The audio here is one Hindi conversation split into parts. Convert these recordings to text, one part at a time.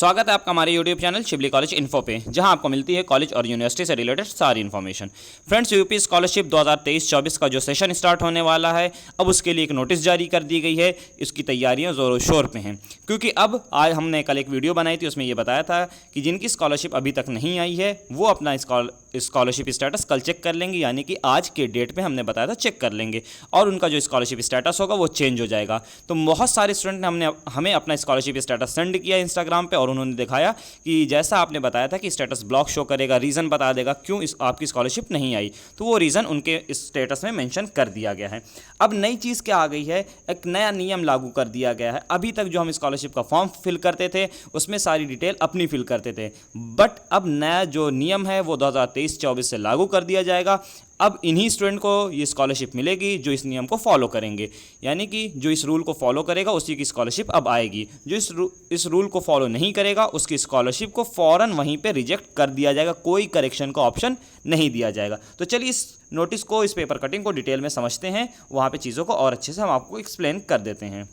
स्वागत है आपका हमारे YouTube channel Shibli college info पे, जहां आपको मिलती है कॉलेज और यूनिवर्सिटी से रिलेटेड सारी इन्फॉर्मेशन। फ्रेंड्स, यूपी स्कॉलरशिप 2023-24 का जो सेशन स्टार्ट होने वाला है, अब उसके लिए एक नोटिस जारी कर दी गई है। इसकी तैयारियां ज़ोरों शोर पे हैं, क्योंकि अब आज हमने कल एक वीडियो बनाई थी, उसमें ये बताया था कि जिनकी स्कॉलरशिप अभी तक नहीं आई है वो अपना स्कॉलरशिप स्टेटस कल चेक कर लेंगे, यानी कि आज के डेट में हमने बताया था चेक कर लेंगे, और उनका जो स्कॉलरशिप स्टेटस होगा वो चेंज हो जाएगा। तो बहुत सारे स्टूडेंट ने हमें अपना स्कॉलरशिप स्टेटस सेंड किया इंस्टाग्राम पे, और उन्होंने दिखाया कि जैसा आपने बताया था कि स्टेटस ब्लॉक शो करेगा, रीज़न बता देगा क्यों आपकी स्कॉलरशिप नहीं आई, तो वो रीज़न उनके स्टेटस में मेंशन कर दिया गया है। अब नई चीज़ क्या आ गई है, एक नया नियम लागू कर दिया गया है। अभी तक जो हम स्कॉलरशिप का फॉर्म फिल करते थे उसमें सारी डिटेल अपनी फिल करते थे, बट अब नया जो नियम है वो 2023-24 से लागू कर दिया जाएगा। अब इन्हीं स्टूडेंट को ये स्कॉलरशिप मिलेगी जो इस नियम को फॉलो करेंगे, यानी कि जो इस रूल को फॉलो करेगा उसी की स्कॉलरशिप अब आएगी। जो इस रूल को फॉलो नहीं करेगा उसकी स्कॉलरशिप को फ़ौरन वहीं पे रिजेक्ट कर दिया जाएगा, कोई करेक्शन का ऑप्शन नहीं दिया जाएगा। तो चलिए इस नोटिस को, इस पेपर कटिंग को डिटेल में समझते हैं, वहाँ पे चीज़ों को और अच्छे से हम आपको एक्सप्लेन कर देते हैं।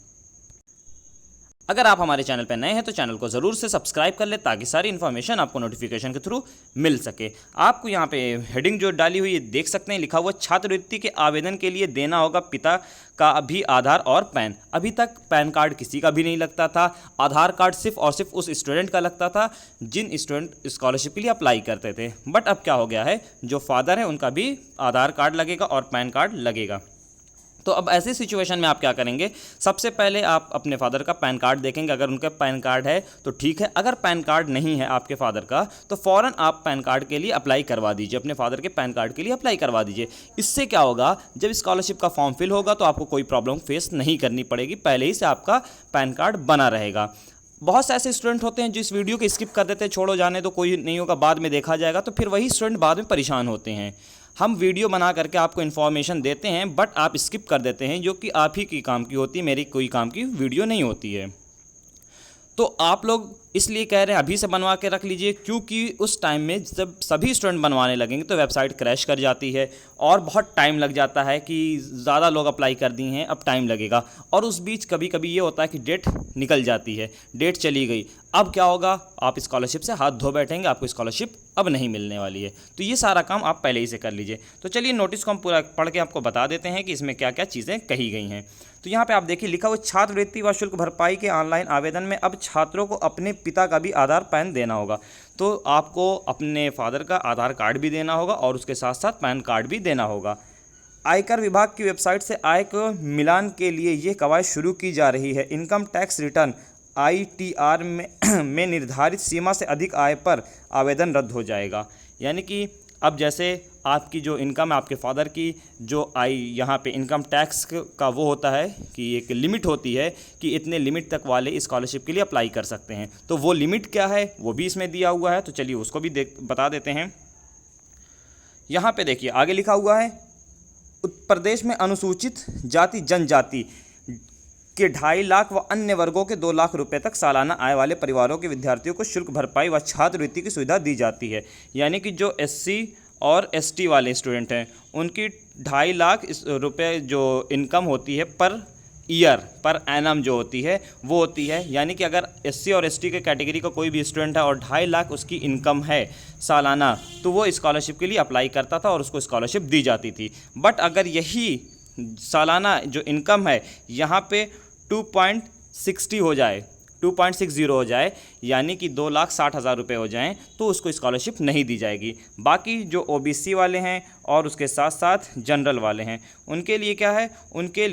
अगर आप हमारे चैनल पर नए हैं तो चैनल को ज़रूर से सब्सक्राइब कर ले, ताकि सारी इन्फॉर्मेशन आपको नोटिफिकेशन के थ्रू मिल सके। आपको यहाँ पे हेडिंग जो डाली हुई है देख सकते हैं, लिखा हुआ छात्रवृत्ति के आवेदन के लिए देना होगा पिता का भी आधार और पैन। अभी तक पैन कार्ड किसी का भी नहीं लगता था, आधार कार्ड सिर्फ और सिर्फ उस स्टूडेंट का लगता था जिन स्टूडेंट स्कॉलरशिप के लिए अप्लाई करते थे। बट अब क्या हो गया है, जो फादर है उनका भी आधार कार्ड लगेगा और पैन कार्ड लगेगा। तो अब ऐसी सिचुएशन में आप क्या करेंगे, सबसे पहले आप अपने फादर का पैन कार्ड देखेंगे। अगर उनका पैन कार्ड है तो ठीक है, अगर पैन कार्ड नहीं है आपके फादर का तो फ़ौरन आप पैन कार्ड के लिए अप्लाई करवा दीजिए, अपने फादर के पैन कार्ड के लिए अप्लाई करवा दीजिए। इससे क्या होगा, जब स्कॉलरशिप का फॉर्म फिल होगा तो आपको कोई प्रॉब्लम फेस नहीं करनी पड़ेगी, पहले ही से आपका पैन कार्ड बना रहेगा। बहुत से ऐसे स्टूडेंट होते हैं जो इस वीडियो को स्किप कर देते हैं, छोड़ो जाने तो कोई नहीं होगा, बाद में देखा जाएगा, तो फिर वही स्टूडेंट बाद में परेशान होते हैं। हम वीडियो बना करके आपको इन्फॉर्मेशन देते हैं बट आप स्किप कर देते हैं, जो कि आप ही की काम की होती है, मेरी कोई काम की वीडियो नहीं होती है। तो आप लोग इसलिए कह रहे हैं अभी से बनवा के रख लीजिए, क्योंकि उस टाइम में जब सभी स्टूडेंट बनवाने लगेंगे तो वेबसाइट क्रैश कर जाती है और बहुत टाइम लग जाता है कि ज़्यादा लोग अप्लाई कर दिए हैं, अब टाइम लगेगा। और उस बीच कभी कभी ये होता है कि डेट निकल जाती है, डेट चली गई, अब क्या होगा, आप स्कॉलरशिप से हाथ धो बैठेंगे, आपको स्कॉलरशिप अब नहीं मिलने वाली है। तो ये सारा काम आप पहले ही से कर लीजिए। तो चलिए नोटिस को हम पूरा पढ़ के आपको बता देते हैं कि इसमें क्या क्या चीज़ें कही गई हैं। तो यहाँ पे आप देखिए, लिखा हुआ छात्रवृत्ति व शुल्क भरपाई के ऑनलाइन आवेदन में अब छात्रों को अपने पिता का भी आधार पैन देना होगा। तो आपको अपने फादर का आधार कार्ड भी देना होगा और उसके साथ साथ पैन कार्ड भी देना होगा। आयकर विभाग की वेबसाइट से आय को मिलान के लिए ये कवायद शुरू की जा रही है। इनकम टैक्स रिटर्न ITR में निर्धारित सीमा से अधिक आय पर आवेदन रद्द हो जाएगा। यानी कि अब जैसे आपकी जो इनकम है, आपके फादर की जो आय, यहाँ पे इनकम टैक्स का वो होता है कि एक लिमिट होती है कि इतने लिमिट तक वाले स्कॉलरशिप के लिए अप्लाई कर सकते हैं। तो वो लिमिट क्या है वो भी इसमें दिया हुआ है, तो चलिए उसको भी बता देते हैं। यहाँ पे देखिए आगे लिखा हुआ है, उत्तर प्रदेश में अनुसूचित जाति जनजाति के 2.5 लाख व अन्य वर्गों के 2 लाख रुपए तक सालाना आय वाले परिवारों के विद्यार्थियों को शुल्क भरपाई व छात्रवृत्ति की सुविधा दी जाती है। यानी कि जो SC और ST वाले स्टूडेंट हैं उनकी 2.5 लाख रुपए जो इनकम होती है पर ईयर, पर एनम जो होती है वो होती है। यानी कि अगर SC और ST के कैटेगरी का कोई भी स्टूडेंट है और 2.5 लाख उसकी इनकम है सालाना, तो वो स्कॉलरशिप के लिए अप्लाई करता था और उसको स्कॉलरशिप दी जाती थी। बट अगर यही सालाना जो इनकम है यहाँ पे 2.60 हो जाए, 2.60 हो जाए, यानी कि 2,60,000 रुपये हो जाएं, तो उसको स्कॉलरशिप नहीं दी जाएगी। बाकी जो OBC वाले हैं और उसके साथ साथ जनरल वाले हैं उनके लिए क्या है, उनके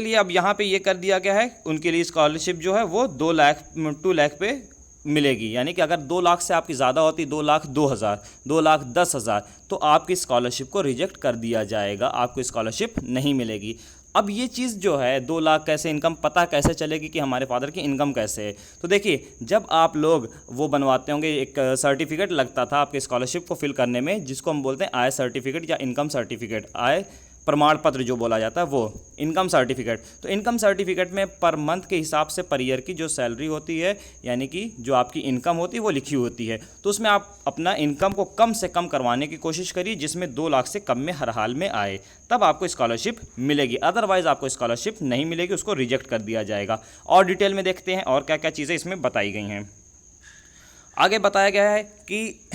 लिए अब यहाँ पे ये कर दिया गया है, उनके लिए स्कॉलरशिप जो है वो 2 लाख पे मिलेगी। यानी कि अगर 2 लाख से आपकी ज़्यादा होती, 2,02,000, 2,10,000, तो आपकी स्कॉलरशिप को रिजेक्ट कर दिया जाएगा, आपको स्कॉलरशिप नहीं मिलेगी। अब ये चीज़ जो है 2 लाख कैसे इनकम पता कैसे चलेगी कि हमारे फादर की इनकम कैसे है, तो देखिए जब आप लोग वो बनवाते होंगे, एक सर्टिफिकेट लगता था आपके स्कॉलरशिप को फिल करने में, जिसको हम बोलते हैं आय सर्टिफिकेट या इनकम सर्टिफिकेट, आय प्रमाण पत्र जो बोला जाता है वो इनकम सर्टिफिकेट। तो इनकम सर्टिफिकेट में पर मंथ के हिसाब से पर ईयर की जो सैलरी होती है, यानी कि जो आपकी इनकम होती है वो लिखी होती है। तो उसमें आप अपना इनकम को कम से कम करवाने की कोशिश करिए, जिसमें 2 लाख से कम में हर हाल में आए, तब आपको स्कॉलरशिप मिलेगी। अदरवाइज़ आपको स्कॉलरशिप नहीं मिलेगी, उसको रिजेक्ट कर दिया जाएगा। और डिटेल में देखते हैं और क्या क्या चीज़ें इसमें बताई गई हैं। आगे बताया गया है कि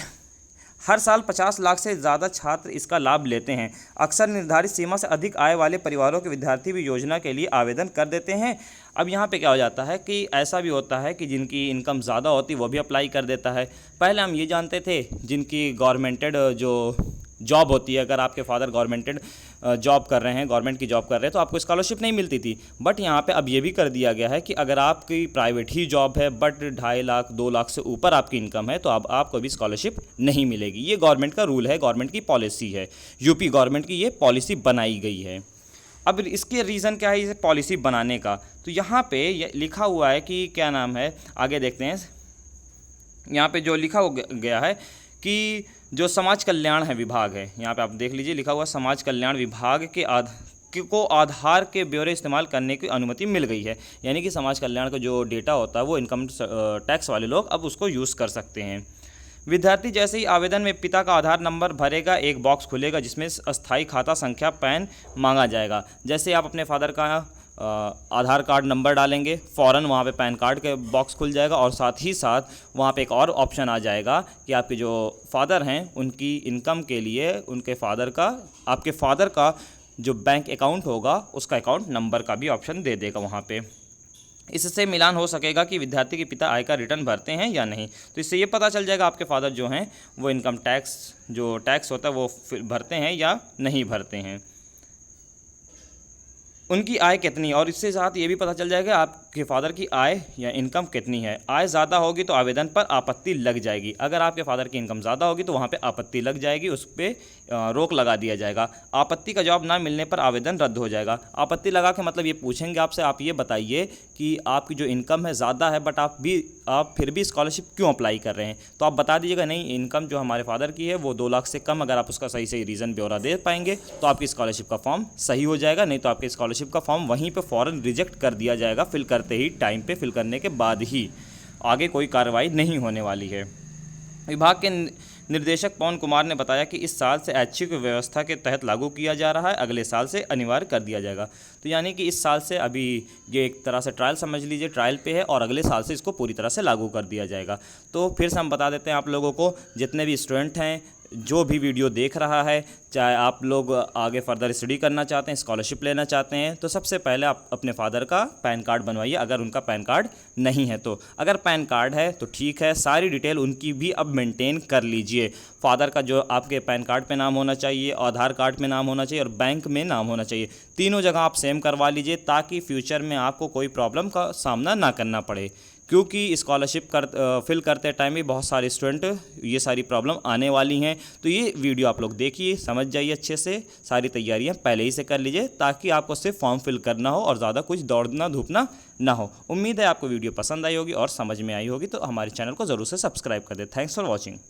हर साल 50 लाख से ज़्यादा छात्र इसका लाभ लेते हैं। अक्सर निर्धारित सीमा से अधिक आय वाले परिवारों के विद्यार्थी भी योजना के लिए आवेदन कर देते हैं। अब यहाँ पे क्या हो जाता है कि ऐसा भी होता है कि जिनकी इनकम ज़्यादा होती है वो भी अप्लाई कर देता है। पहले हम ये जानते थे जिनकी गवर्नमेंटेड जो जॉब होती है, अगर आपके फादर गवर्नमेंटेड जॉब कर रहे हैं, गवर्नमेंट की जॉब कर रहे हैं, तो आपको स्कॉलरशिप नहीं मिलती थी। बट यहाँ पे अब ये भी कर दिया गया है कि अगर आपकी प्राइवेट ही जॉब है बट 2.5 लाख 2 लाख से ऊपर आपकी इनकम है, तो अब आपको भी स्कॉलरशिप नहीं मिलेगी। ये गवर्नमेंट का रूल है, गवर्नमेंट की पॉलिसी है, यूपी गवर्नमेंट की ये पॉलिसी बनाई गई है। अब इसके रीज़न क्या है इसे पॉलिसी बनाने का, तो यहाँ पे लिखा हुआ है कि क्या नाम है, आगे देखते हैं। यहाँ पे जो लिखा गया है कि जो समाज कल्याण है विभाग है, यहाँ पे आप देख लीजिए लिखा हुआ समाज कल्याण विभाग को आधार के ब्यौरे इस्तेमाल करने की अनुमति मिल गई है। यानी कि समाज कल्याण का जो डेटा होता है वो इनकम टैक्स वाले लोग अब उसको यूज़ कर सकते हैं। विद्यार्थी जैसे ही आवेदन में पिता का आधार नंबर भरेगा, एक बॉक्स खुलेगा जिसमें अस्थायी खाता संख्या पैन मांगा जाएगा। जैसे आप अपने फादर का आधार कार्ड नंबर डालेंगे, फ़ौरन वहाँ पे पैन कार्ड के बॉक्स खुल जाएगा और साथ ही साथ वहाँ पे एक और ऑप्शन आ जाएगा कि आपके जो फादर हैं उनकी इनकम के लिए आपके फादर का जो बैंक अकाउंट होगा उसका अकाउंट नंबर का भी ऑप्शन दे देगा वहाँ पे। इससे मिलान हो सकेगा कि विद्यार्थी के पिता आय का रिटर्न भरते हैं या नहीं। तो इससे ये पता चल जाएगा आपके फादर जो हैं वो इनकम टैक्स जो टैक्स होता है वो भरते हैं या नहीं भरते हैं, उनकी आय कितनी है। और इससे साथ ये भी पता चल जाएगा आपके फादर की आय या इनकम कितनी है। आय ज़्यादा होगी तो आवेदन पर आपत्ति लग जाएगी। अगर आपके फादर की इनकम ज़्यादा होगी तो वहाँ पे आपत्ति लग जाएगी, उस पर रोक लगा दिया जाएगा। आपत्ति का जवाब ना मिलने पर आवेदन रद्द हो जाएगा। आपत्ति लगा के मतलब ये पूछेंगे आपसे, आप ये बताइए कि आपकी जो इनकम है ज़्यादा है बट आप फिर भी स्कॉलरशिप क्यों अप्लाई कर रहे हैं। तो आप बता दीजिएगा नहीं, इनकम जो हमारे फादर की है वो 2 लाख से कम। अगर आप उसका सही सही रीज़न ब्यौरा दे पाएंगे तो आपकी स्कॉलरशिप का फॉर्म सही हो जाएगा, नहीं तो आपके स्कॉलरशिप का फॉर्म वहीं पे फ़ौरन रिजेक्ट कर दिया जाएगा। फिल करते ही टाइम पे फिल करने के बाद ही आगे कोई कार्रवाई नहीं होने वाली है। विभाग के निर्देशक पवन कुमार ने बताया कि इस साल से ऐच्छिक व्यवस्था के तहत लागू किया जा रहा है, अगले साल से अनिवार्य कर दिया जाएगा। तो यानी कि इस साल से अभी ये एक तरह से ट्रायल समझ लीजिए, ट्रायल पे है और अगले साल से इसको पूरी तरह से लागू कर दिया जाएगा। तो फिर से हम बता देते हैं आप लोगों को, जितने भी स्टूडेंट हैं जो भी वीडियो देख रहा है, चाहे आप लोग आगे फर्दर स्टडी करना चाहते हैं, स्कॉलरशिप लेना चाहते हैं, तो सबसे पहले आप अपने फादर का पैन कार्ड बनवाइए अगर उनका पैन कार्ड नहीं है तो। अगर पैन कार्ड है तो ठीक है, सारी डिटेल उनकी भी अब मेंटेन कर लीजिए। फादर का जो आपके पैन कार्ड पे नाम होना चाहिए, आधार कार्ड में नाम होना चाहिए और बैंक में नाम होना चाहिए। तीनों जगह आप सेम करवा लीजिए ताकि फ्यूचर में आपको कोई प्रॉब्लम का सामना ना करना पड़े, क्योंकि स्कॉलरशिप फिल करते टाइम भी बहुत सारे स्टूडेंट ये सारी प्रॉब्लम आने वाली हैं। तो ये वीडियो आप लोग देखिए, समझ जाइए अच्छे से, सारी तैयारियां पहले ही से कर लीजिए ताकि आपको सिर्फ फॉर्म फिल करना हो और ज़्यादा कुछ दौड़ना धूपना ना हो। उम्मीद है आपको वीडियो पसंद आई होगी और समझ में आई होगी, तो हमारे चैनल को ज़रूर से सब्सक्राइब कर दें। Thanks for watching.